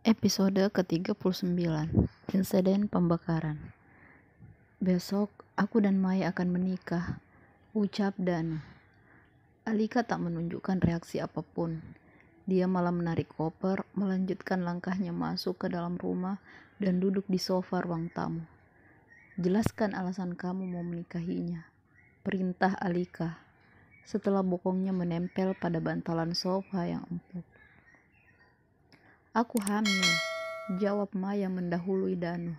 Episode ke-39, Insiden Pembakaran. Besok, aku dan Maya akan menikah, ucap Danu. Alika tak menunjukkan reaksi apapun. Dia malah menarik koper, melanjutkan langkahnya masuk ke dalam rumah dan duduk di sofa ruang tamu. Jelaskan alasan kamu mau menikahinya, perintah Alika, setelah bokongnya menempel pada bantalan sofa yang empuk. Aku hamil, jawab Maya mendahului Danu.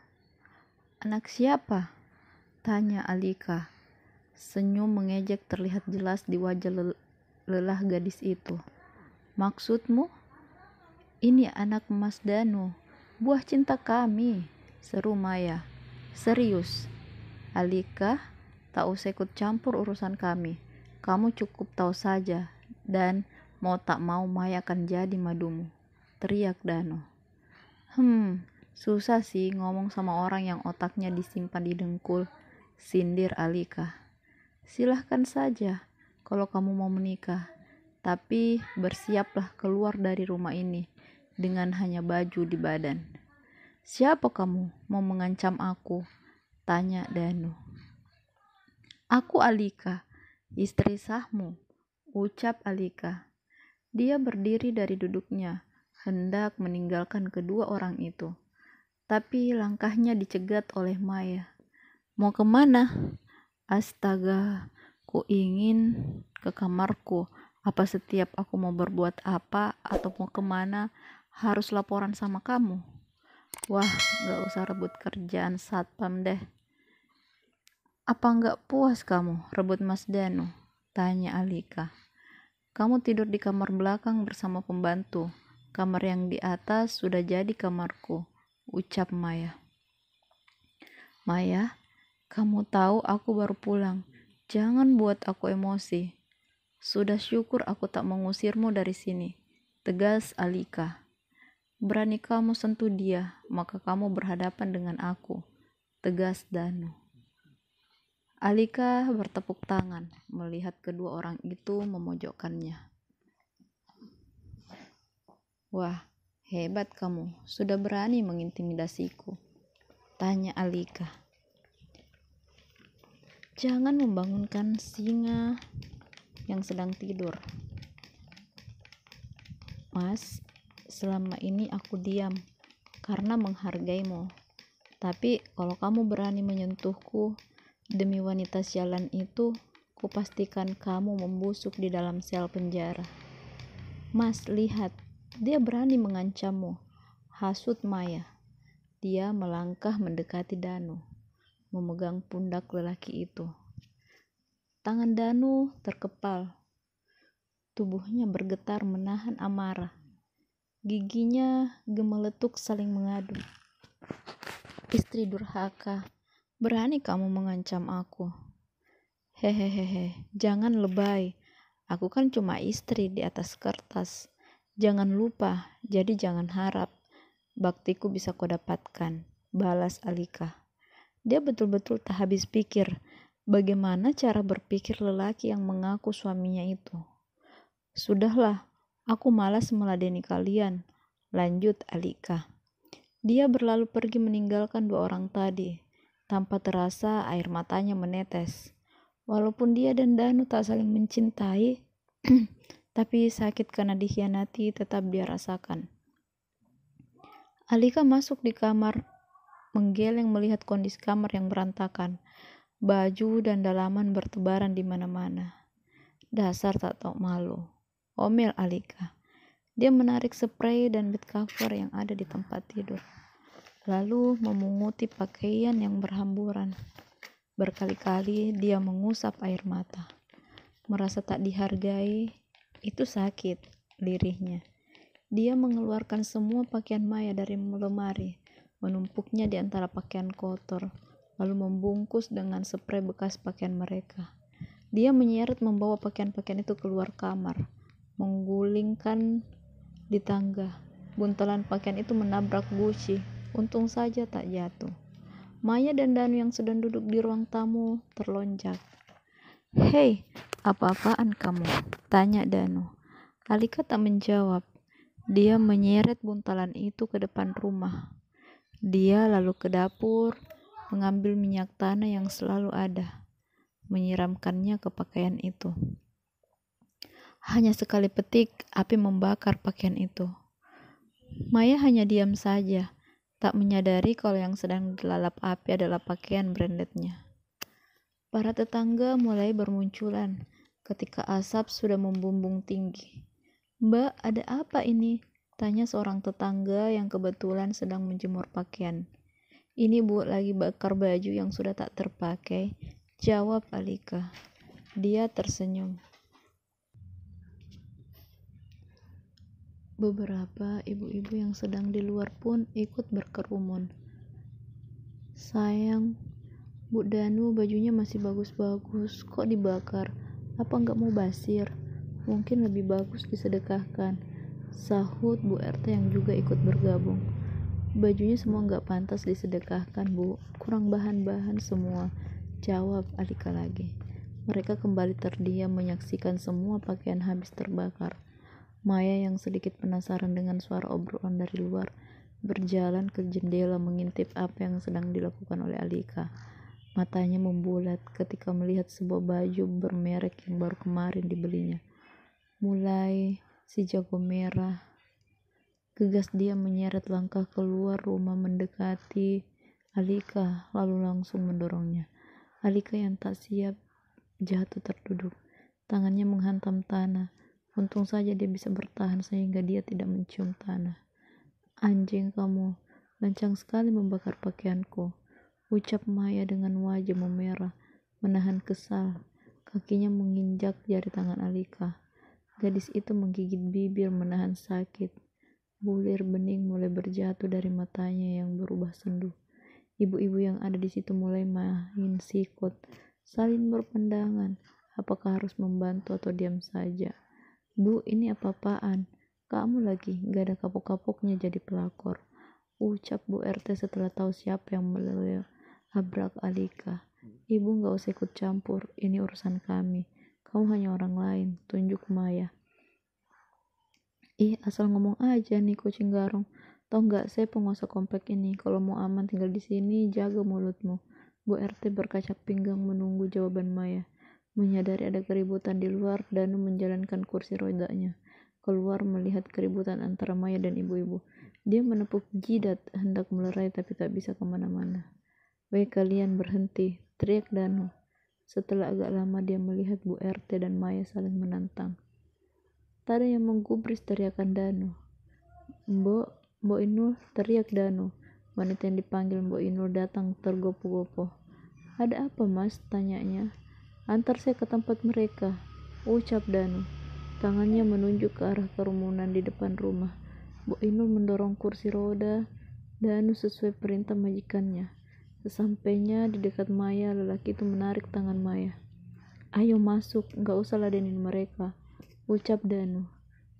Anak siapa? Tanya Alika. Senyum mengejek terlihat jelas di wajah lelah gadis itu. Maksudmu? Ini anak Mas Danu, buah cinta kami, seru Maya. Serius? Alika, tak usah ikut campur urusan kami. Kamu cukup tahu saja, dan mau tak mau Maya akan jadi madumu, teriak Danu. Susah sih ngomong sama orang yang otaknya disimpan di dengkul, sindir Alika. Silahkan saja kalau kamu mau menikah, tapi bersiaplah keluar dari rumah ini dengan hanya baju di badan. Siapa kamu mau mengancam aku? Tanya Danu. Aku Alika, istri sahmu, ucap Alika. Dia berdiri dari duduknya, hendak meninggalkan kedua orang itu. Tapi langkahnya dicegat oleh Maya. Mau kemana? Astaga, ku ingin ke kamarku. Apa setiap aku mau berbuat apa atau mau kemana harus laporan sama kamu? Wah, gak usah rebut kerjaan satpam deh. Apa gak puas kamu rebut Mas Danu? Tanya Alika. Kamu tidur di kamar belakang bersama pembantu. Kamar yang di atas sudah jadi kamarku, ucap Maya. Maya, kamu tahu aku baru pulang. Jangan buat aku emosi. Sudah syukur aku tak mengusirmu dari sini, tegas Alika. Berani kamu sentuh dia, maka kamu berhadapan dengan aku, tegas Danu. Alika bertepuk tangan melihat kedua orang itu memojokkannya. Wah, hebat kamu, sudah berani mengintimidasiku, tanya Alika. Jangan membangunkan singa yang sedang tidur. Mas, selama ini aku diam karena menghargaimu. Tapi kalau kamu berani menyentuhku demi wanita sialan itu, kupastikan kamu membusuk di dalam sel penjara. Mas, lihat, dia berani mengancammu, hasut Maya. Dia melangkah mendekati Danu, memegang pundak lelaki itu. Tangan Danu terkepal. Tubuhnya bergetar menahan amarah. Giginya gemeletuk saling mengadu. Istri durhaka, berani kamu mengancam aku? Hehehe, jangan lebay. Aku kan cuma istri di atas kertas. Jangan lupa, jadi jangan harap baktiku bisa kau dapatkan, balas Alika. Dia betul-betul tak habis pikir bagaimana cara berpikir lelaki yang mengaku suaminya itu. Sudahlah, aku malas meladeni kalian, lanjut Alika. Dia berlalu pergi meninggalkan dua orang tadi. Tanpa terasa air matanya menetes. Walaupun dia dan Danu tak saling mencintai, tapi sakit karena dikhianati tetap dia rasakan. Alika masuk di kamar, menggeleng melihat kondisi kamar yang berantakan. Baju dan dalaman bertebaran di mana-mana. Dasar tak tahu malu, omel Alika. Dia menarik spray dan bed cover yang ada di tempat tidur, lalu memunguti pakaian yang berhamburan. Berkali-kali dia mengusap air mata. Merasa tak dihargai, itu sakit, lirihnya. Dia mengeluarkan semua pakaian Maya dari lemari, menumpuknya di antara pakaian kotor, lalu membungkus dengan spray bekas pakaian mereka. Dia menyeret membawa pakaian-pakaian itu keluar kamar, menggulingkan di tangga. Buntalan pakaian itu menabrak guci. Untung saja tak jatuh. Maya dan Danu yang sedang duduk di ruang tamu terlonjak. Hei, apa-apaan kamu? Tanya Danu. Alika tak menjawab. Dia menyeret buntalan itu ke depan rumah. Dia lalu ke dapur, mengambil minyak tanah yang selalu ada, menyiramkannya ke pakaian itu. Hanya sekali petik, api membakar pakaian itu. Maya hanya diam saja, tak menyadari kalau yang sedang dilalap api adalah pakaian brandednya. Para tetangga mulai bermunculan ketika asap sudah membumbung tinggi. "Mbak, ada apa ini?" tanya seorang tetangga yang kebetulan sedang menjemur pakaian. "Ini Bu, lagi bakar baju yang sudah tak terpakai," jawab Alika. Dia tersenyum. Beberapa ibu-ibu yang sedang di luar pun ikut berkerumun. "Sayang, Bu Danu bajunya masih bagus-bagus, kok dibakar? Apa nggak mau basir? Mungkin lebih bagus disedekahkan," sahut Bu RT yang juga ikut bergabung. "Bajunya semua nggak pantas disedekahkan, Bu. Kurang bahan-bahan semua," jawab Alika lagi. Mereka kembali terdiam menyaksikan semua pakaian habis terbakar. Maya yang sedikit penasaran dengan suara obrolan dari luar, berjalan ke jendela mengintip apa yang sedang dilakukan oleh Alika. Matanya membulat ketika melihat sebuah baju bermerek yang baru kemarin dibelinya. Mulai si jago merah. Gegas dia menyeret langkah keluar rumah mendekati Alika, lalu langsung mendorongnya. Alika yang tak siap jatuh terduduk. Tangannya menghantam tanah. Untung saja dia bisa bertahan sehingga dia tidak mencium tanah. "Anjing kamu, lancang sekali membakar pakaianku," ucap Maya dengan wajah memerah, menahan kesal. Kakinya menginjak jari tangan Alika. Gadis itu menggigit bibir menahan sakit. Bulir bening mulai berjatuh dari matanya yang berubah sendu. Ibu-ibu yang ada di situ mulai main sikut, saling berpandangan, apakah harus membantu atau diam saja. "Bu, ini apa-apaan? Kamu lagi gak ada kapok-kapoknya jadi pelakor," ucap Bu RT setelah tahu siapa yang melabrak Alika. "Ibu gak usah ikut campur, ini urusan kami. Kamu hanya orang lain," tunjuk Maya. "Ih, asal ngomong aja nih kucing garong. Tau gak, saya penguasa komplek ini. Kalau mau aman tinggal di sini, jaga mulutmu." Bu RT berkacak pinggang menunggu jawaban Maya. Menyadari ada keributan di luar, Danu menjalankan kursi rodanya keluar melihat keributan antara Maya dan ibu-ibu. Dia menepuk jidat, hendak melerai tapi tak bisa kemana-mana. "Baik, kalian berhenti," teriak Danu. Setelah agak lama dia melihat Bu RT dan Maya saling menantang. Tak ada yang menggubris teriakan Danu. Mbok Inul," teriak Danu. Wanita yang dipanggil Mbok Inul datang tergopoh-gopoh. "Ada apa, Mas?" tanyanya. "Antar saya ke tempat mereka," ucap Danu. Tangannya menunjuk ke arah kerumunan di depan rumah. Mbok Inul mendorong kursi roda Danu sesuai perintah majikannya. Sesampainya di dekat Maya, lelaki itu menarik tangan Maya. "Ayo masuk, gak usah ladenin mereka," ucap Danu.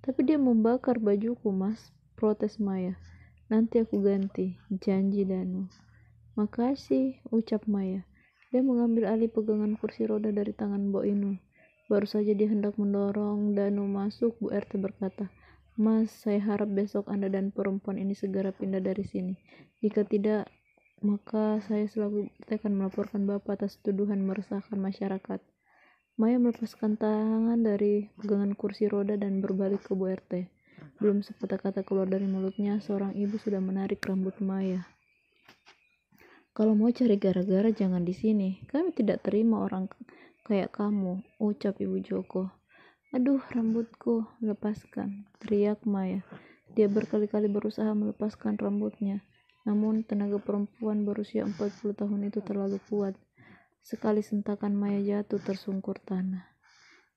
"Tapi dia membakar bajuku, Mas," protes Maya. "Nanti aku ganti," janji Danu. "Makasih," ucap Maya. Dia mengambil alih pegangan kursi roda dari tangan Mbok Inul. Baru saja dia hendak mendorong Danu masuk, Bu RT berkata, "Mas, saya harap besok Anda dan perempuan ini segera pindah dari sini. Jika tidak, maka saya selaku akan melaporkan Bapak atas tuduhan meresahkan masyarakat." Maya melepaskan tangan dari pegangan kursi roda dan berbalik ke Bu RT. Belum sepatah kata keluar dari mulutnya, seorang ibu sudah menarik rambut Maya. "Kalau mau cari gara-gara jangan di sini. Kami tidak terima orang kayak kamu," ucap Ibu Joko. "Aduh, rambutku, lepaskan," teriak Maya. Dia berkali-kali berusaha melepaskan rambutnya, namun tenaga perempuan berusia 40 tahun itu terlalu kuat. Sekali sentakan Maya jatuh tersungkur tanah.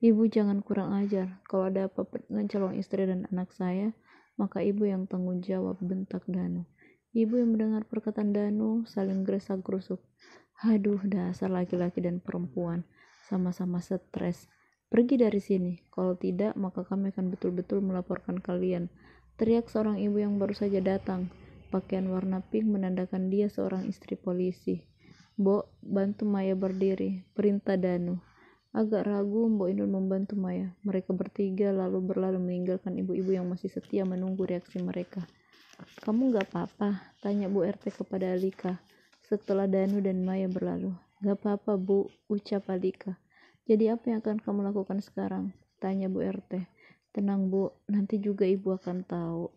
"Ibu jangan kurang ajar. Kalau ada apa-apa dengan calon istri dan anak saya, maka ibu yang tanggung jawab," bentak Danu. Ibu yang mendengar perkataan Danu saling geresak-gerusuk. "Haduh, dasar laki-laki dan perempuan, sama-sama stres. Pergi dari sini. Kalau tidak, maka kami akan betul-betul melaporkan kalian," teriak seorang ibu yang baru saja datang. Pakaian warna pink menandakan dia seorang istri polisi. "Mbok, bantu Maya berdiri," perintah Danu. Agak ragu, Mbok Indun membantu Maya. Mereka bertiga lalu berlalu meninggalkan ibu-ibu yang masih setia menunggu reaksi mereka. Kamu gak apa-apa? Tanya Bu RT kepada Alika setelah Danu dan Maya berlalu. Gak apa-apa Bu, ucap Alika. Jadi apa yang akan kamu lakukan sekarang? Tanya Bu RT. Tenang Bu, nanti juga ibu akan tahu.